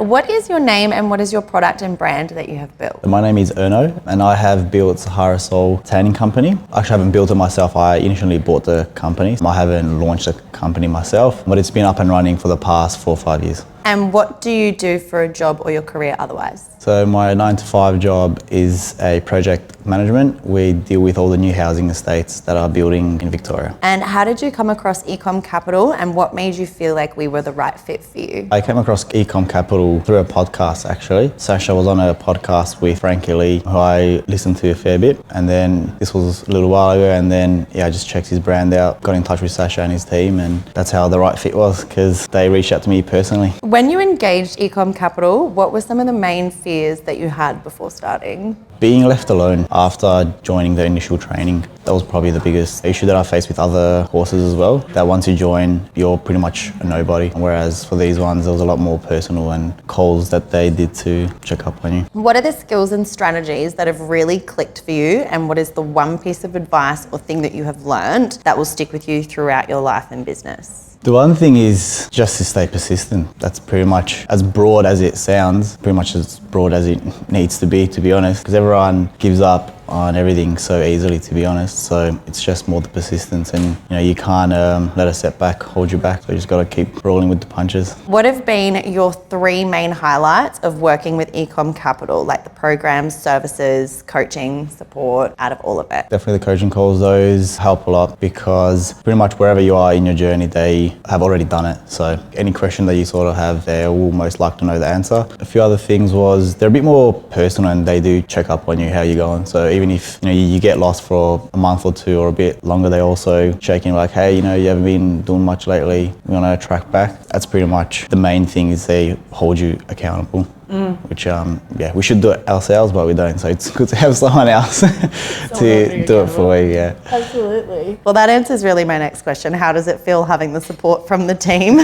what is your name and what is your product and brand that you have built? My name is Erno and I have built Sahara Soul tanning company. I actually haven't built it myself. I initially bought the company. I haven't launched the company myself, but it's been up and running for the past 4 or 5 years. And what do you do for a job or your career otherwise? So my 9-to-5 job is a project management. We deal with all the new housing estates that are building in Victoria. And how did you come across eCom Capital and what made you feel like we were the right fit for you? I came across eCom Capital through a podcast actually. Sasha was on a podcast with Frankie Lee, who I listened to a fair bit. And then this was a little while ago and then I just checked his brand out, got in touch with Sasha and his team, and that's how the right fit was because they reached out to me personally. When you engaged eCom Capital, what were some of the main fears that you had before starting? Being left alone after joining the initial training, that was probably the biggest issue that I faced with other courses as well. That once you join, you're pretty much a nobody. Whereas for these ones, there was a lot more personal and calls that they did to check up on you. What are the skills and strategies that have really clicked for you? And what is the one piece of advice or thing that you have learned that will stick with you throughout your life and business? The one thing is just to stay persistent. That's pretty much as broad as it sounds, pretty much as broad as it needs to be honest, because everyone gives up on everything so easily, to be honest. So it's just more the persistence, and you can't let a setback hold you back. So you just got to keep rolling with the punches. What have been your 3 main highlights of working with eCom Capital, like the programs, services, coaching, support, out of all of it? Definitely the coaching calls, those help a lot because pretty much wherever you are in your journey, they have already done it. So any question that you sort of have, they will most likely to know the answer. A few other things was they're a bit more personal and they do check up on you, how you're going. So even if you get lost for a month or 2 or a bit longer, they also check in like, hey, you haven't been doing much lately, we want to track back. That's pretty much the main thing, is they hold you accountable. Which we should do it ourselves, but we don't, so it's good to have someone else to do it for you. Yeah, absolutely. Well, that answers really my next question. How does it feel having the support from the team?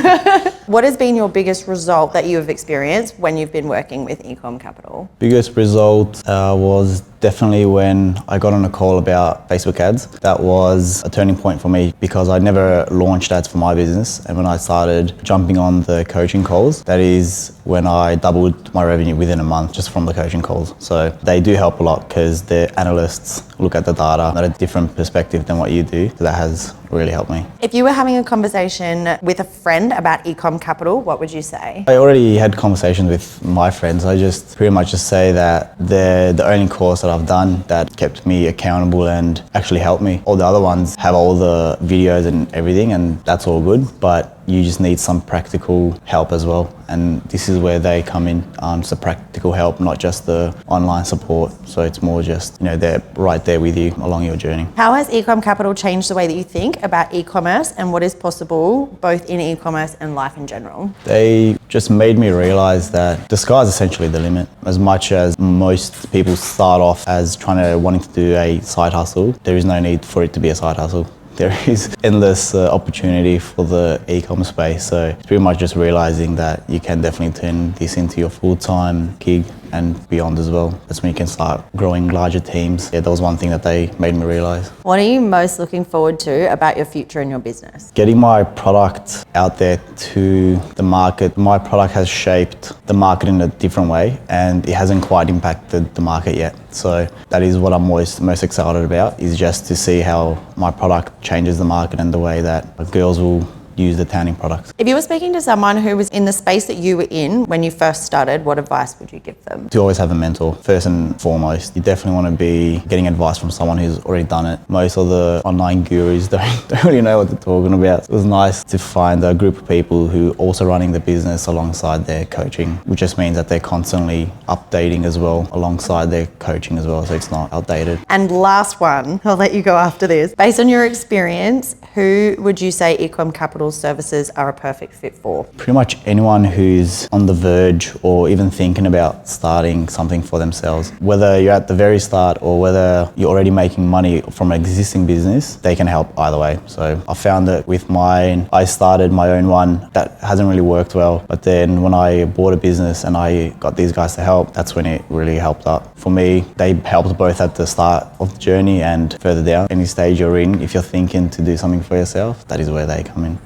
What has been your biggest result that you have experienced when you've been working with eCom Capital? Biggest result was definitely when I got on a call about Facebook ads. That was a turning point for me because I never launched ads for my business, and when I started jumping on the coaching calls, that is when I doubled my revenue within a month just from the coaching calls. So they do help a lot because the analysts look at the data at a different perspective than what you do. So that has really helped me. If you were having a conversation with a friend about eCom Capital, what would you say? I already had conversations with my friends. I just pretty much just say that they're the only course that I've done that kept me accountable and actually helped me. All the other ones have all the videos and everything, and that's all good, but you just need some practical help as well. And this is where they come in, it's the practical help, not just the online support. So it's more just, they're right there with you along your journey. How has eCom Capital changed the way that you think about e-commerce and what is possible both in e-commerce and life in general? They just made me realize that the sky's essentially the limit. As much as most people start off as wanting to do a side hustle, there is no need for it to be a side hustle. There is endless opportunity for the e-commerce space. So it's pretty much just realizing that you can definitely turn this into your full-time gig and beyond as well. That's when you can start growing larger teams. Yeah, that was one thing that they made me realize. What are you most looking forward to about your future in your business? Getting my product out there to the market. My product has shaped the market in a different way and it hasn't quite impacted the market yet. So that is what I'm most excited about, is just to see how my product changes the market and the way that girls will use the tanning products. If you were speaking to someone who was in the space that you were in when you first started, what advice would you give them? To always have a mentor, first and foremost. You definitely want to be getting advice from someone who's already done it. Most of the online gurus don't really know what they're talking about. It was nice to find a group of people who are also running the business alongside their coaching, which just means that they're constantly updating as well alongside their coaching as well, so it's not outdated. And last one, I'll let you go after this. Based on your experience, who would you say eCom Capital services are a perfect fit for? Pretty much anyone who's on the verge or even thinking about starting something for themselves. Whether you're at the very start or whether you're already making money from an existing business, they can help either way. So I found that with mine, I started my own one that hasn't really worked well, but then when I bought a business and I got these guys to help, that's when it really helped up. For me, they helped both at the start of the journey and further down. Any stage you're in, if you're thinking to do something for yourself, that is where they come in.